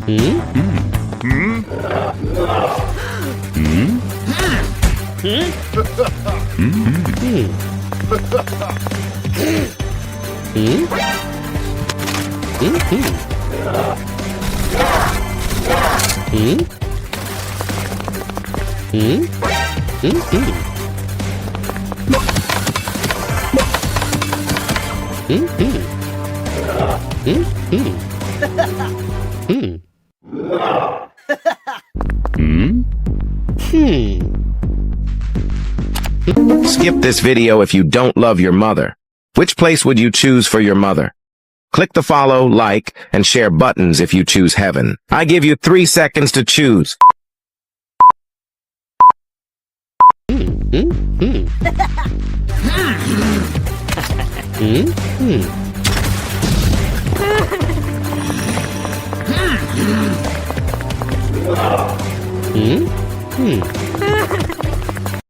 Hmm? Hmm? Skip this video if you don't love your mother. Which place would you choose for your mother? Click the follow, like, and share buttons if you choose heaven. I give you 3 seconds to choose.